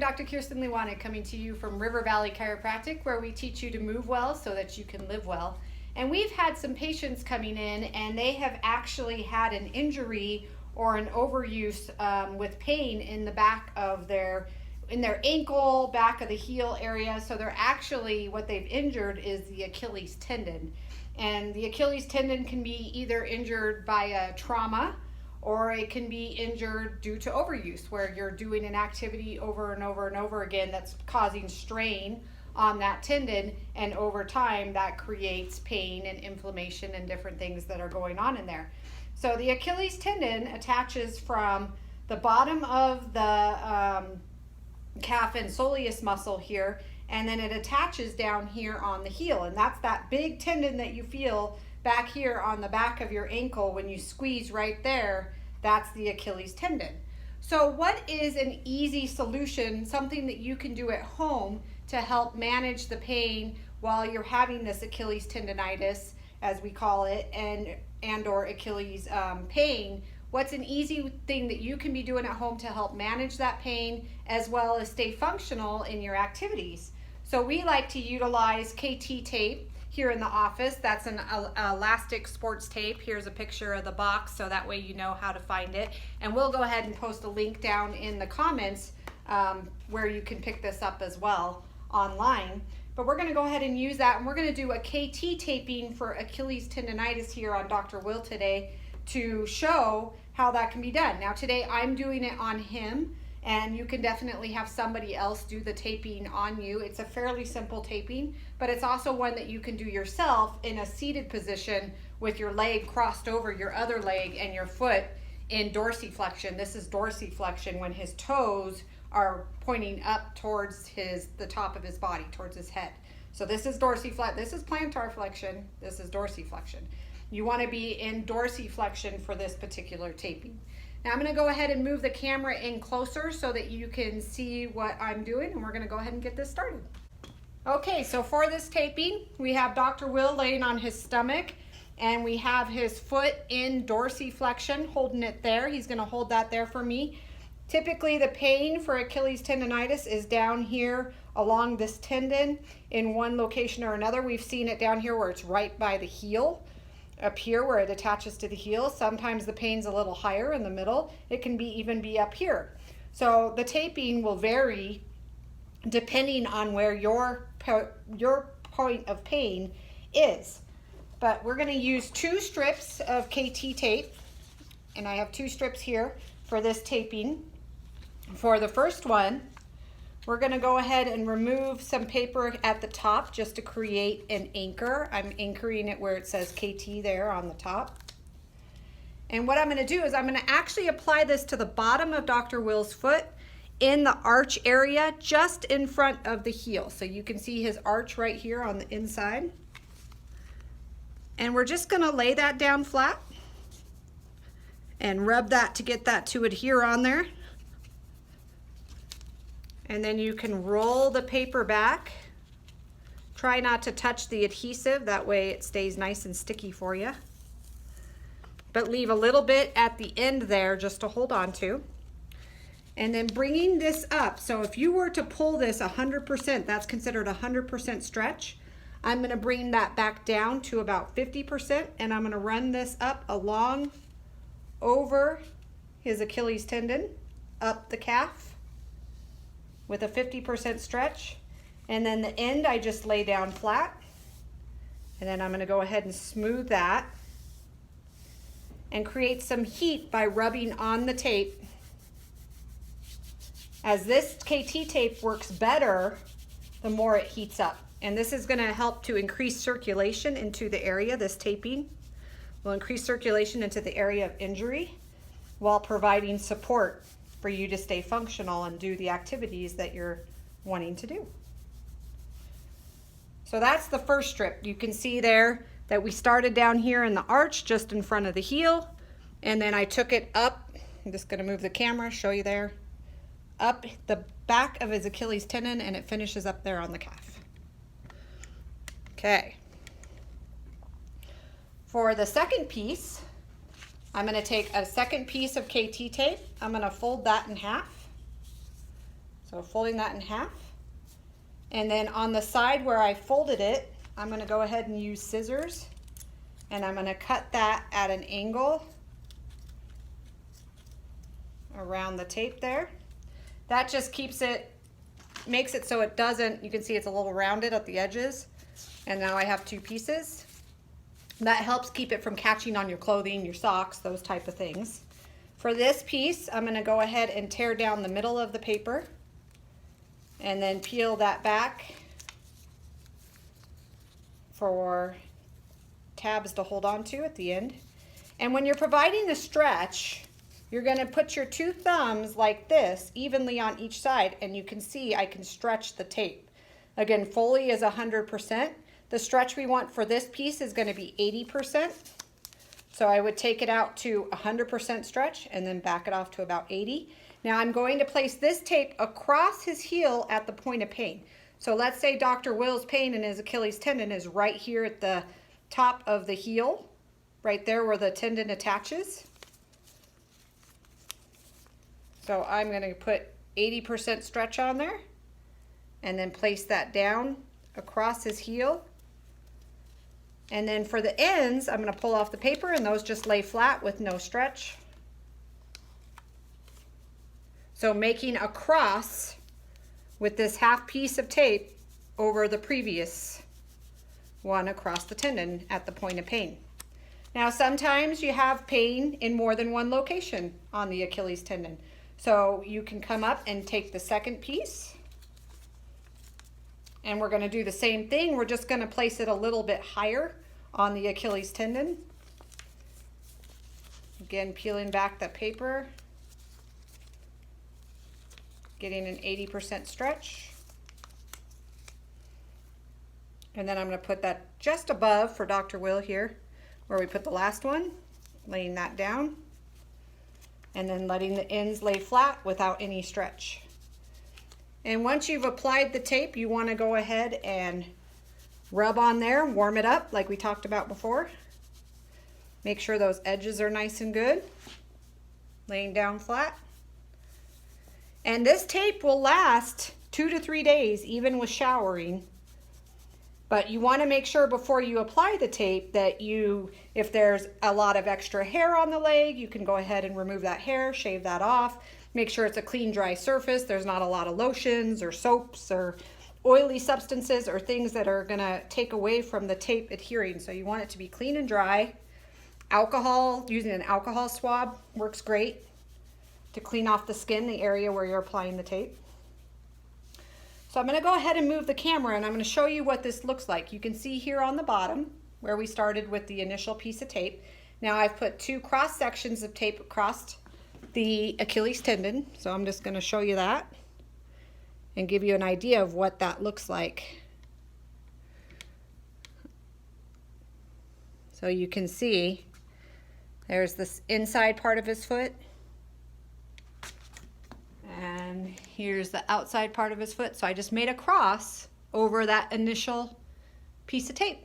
Dr. Kirsten Liwane coming to you from River Valley Chiropractic, where we teach you to move well so that you can live well. And we've had some patients coming in and they have actually had an injury or an overuse with pain in the back of their ankle, back of the heel area. So they're actually, what they've injured is the Achilles tendon. And the Achilles tendon can be either injured by a trauma, or it can be injured due to overuse, where you're doing an activity over and over and over again that's causing strain on that tendon, and over time that creates pain and inflammation and different things that are going on in there. So the Achilles tendon attaches from the bottom of the calf and soleus muscle here, and then it attaches down here on the heel, and that's that big tendon that you feel back here on the back of your ankle. When you squeeze right there, that's the Achilles tendon. So what is an easy solution, something that you can do at home to help manage the pain while you're having this Achilles tendonitis, as we call it, and or Achilles pain? What's an easy thing that you can be doing at home to help manage that pain as well as stay functional in your activities? So we like to utilize KT tape here in the office. That's an elastic sports tape. Here's a picture of the box so that way you know how to find it. And we'll go ahead and post a link down in the comments where you can pick this up as well online. But we're going to go ahead and use that, and we're going to do a KT taping for Achilles tendonitis here on Dr. Will today to show how that can be done. Now today I'm doing it on him, and you can definitely have somebody else do the taping on you. It's a fairly simple taping, but it's also one that you can do yourself in a seated position with your leg crossed over your other leg and your foot in dorsiflexion. This is dorsiflexion when his toes are pointing up towards the top of his body, towards his head. So this is dorsiflexion, this is plantar flexion, this is dorsiflexion. You want to be in dorsiflexion for this particular taping. Now I'm going to go ahead and move the camera in closer so that you can see what I'm doing, and we're going to go ahead and get this started. Okay, so for this taping, we have Dr. Will laying on his stomach, and we have his foot in dorsiflexion, holding it there. He's going to hold that there for me. Typically the pain for Achilles tendonitis is down here along this tendon in one location or another. We've seen it down here where it's right by the heel, up here where it attaches to the heel. Sometimes the pain's a little higher in the middle. It can even be up here. So the taping will vary depending on where your point of pain is. But we're going to use 2 strips of KT tape, and I have 2 strips here for this taping. For the first one, we're going to go ahead and remove some paper at the top just to create an anchor. I'm anchoring it where it says KT there on the top. And what I'm going to do is I'm going to actually apply this to the bottom of Dr. Will's foot in the arch area just in front of the heel. So you can see his arch right here on the inside. And we're just going to lay that down flat and rub that to get that to adhere on there. And then you can roll the paper back. Try not to touch the adhesive, that way it stays nice and sticky for you. But leave a little bit at the end there just to hold on to. And then bringing this up, so if you were to pull this 100%, that's considered 100% stretch. I'm going to bring that back down to about 50%, and I'm going to run this up along over his Achilles tendon, up the calf, with a 50% stretch, and then the end I just lay down flat, and then I'm going to go ahead and smooth that and create some heat by rubbing on the tape. As this KT tape works better, the more it heats up, and this is going to help to increase circulation into the area. This taping will increase circulation into the area of injury while providing support for you to stay functional and do the activities that you're wanting to do. So that's the first strip. You can see there that we started down here in the arch just in front of the heel, and then I took it up. I'm just going to move the camera, show you there, up the back of his Achilles tendon, and it finishes up there on the calf. Okay. For the second piece, I'm going to take a second piece of KT tape. I'm going to fold that in half. So folding that in half. And then on the side where I folded it, I'm going to go ahead and use scissors, and I'm going to cut that at an angle around the tape there. That just keeps it, makes it so it doesn't, you can see it's a little rounded at the edges. And now I have two pieces. That helps keep it from catching on your clothing, your socks, those type of things. For this piece, I'm going to go ahead and tear down the middle of the paper and then peel that back for tabs to hold on to at the end. And when you're providing the stretch, you're going to put your two thumbs like this evenly on each side, and you can see I can stretch the tape. Again, Foley is 100%. The stretch we want for this piece is going to be 80%. So I would take it out to 100% stretch and then back it off to about 80. Now I'm going to place this tape across his heel at the point of pain. So let's say Dr. Will's pain in his Achilles tendon is right here at the top of the heel, right there where the tendon attaches. So I'm going to put 80% stretch on there and then place that down across his heel. And then for the ends, I'm going to pull off the paper, and those just lay flat with no stretch. So making a cross with this half piece of tape over the previous one across the tendon at the point of pain. Now sometimes you have pain in more than one location on the Achilles tendon. So you can come up and take the second piece, and we're going to do the same thing. We're just going to place it a little bit higher on the Achilles tendon. Again, peeling back the paper, getting an 80% stretch. And then I'm going to put that just above for Dr. Will here, where we put the last one, laying that down, and then letting the ends lay flat without any stretch. And once you've applied the tape, you want to go ahead and rub on there, warm it up like we talked about before. Make sure those edges are nice and good, laying down flat. And this tape will last 2 to 3 days, even with showering. But you want to make sure before you apply the tape that if there's a lot of extra hair on the leg, you can go ahead and remove that hair, shave that off. Make sure it's a clean, dry surface. There's not a lot of lotions or soaps or oily substances or things that are going to take away from the tape adhering. So you want it to be clean and dry. Alcohol, using an alcohol swab works great to clean off the skin, the area where you're applying the tape. So I'm going to go ahead and move the camera, and I'm going to show you what this looks like. You can see here on the bottom where we started with the initial piece of tape. Now I've put 2 cross sections of tape across the Achilles tendon. So I'm just going to show you that and give you an idea of what that looks like. So you can see there's this inside part of his foot, and here's the outside part of his foot. So I just made a cross over that initial piece of tape.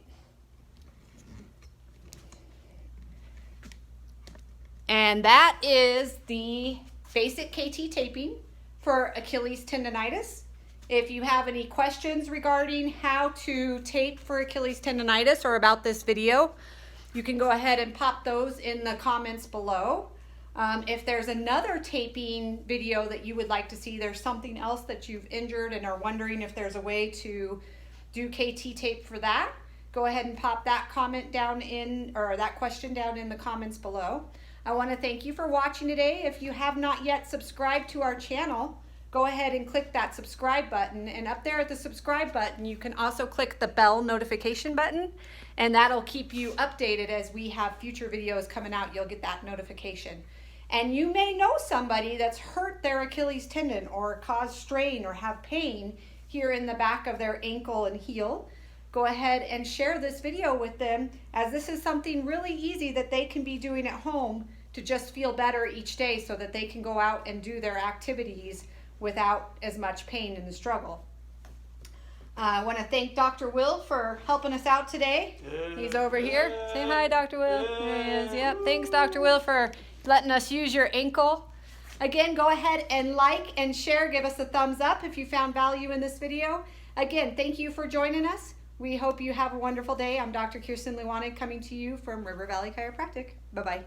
And that is the basic KT taping for Achilles tendonitis. If you have any questions regarding how to tape for Achilles tendonitis or about this video, you can go ahead and pop those in the comments below. If there's another taping video that you would like to see, there's something else that you've injured and are wondering if there's a way to do KT tape for that, go ahead and pop that comment down in, or that question down in the comments below. I want to thank you for watching today. If you have not yet subscribed to our channel, go ahead and click that subscribe button, and up there at the subscribe button you can also click the bell notification button, and that'll keep you updated as we have future videos coming out. You'll get that notification. And you may know somebody that's hurt their Achilles tendon or caused strain or have pain here in the back of their ankle and heel. Go ahead and share this video with them, as this is something really easy that they can be doing at home to just feel better each day so that they can go out and do their activities without as much pain in the struggle. I want to thank Dr. Will for helping us out today. He's over here. Say hi, Dr. Will. There he is. Yep. Thanks, Dr. Will, for letting us use your ankle. Again, go ahead and like and share. Give us a thumbs up if you found value in this video. Again, thank you for joining us. We hope you have a wonderful day. I'm Dr. Kirsten Luwanig coming to you from River Valley Chiropractic. Bye-bye.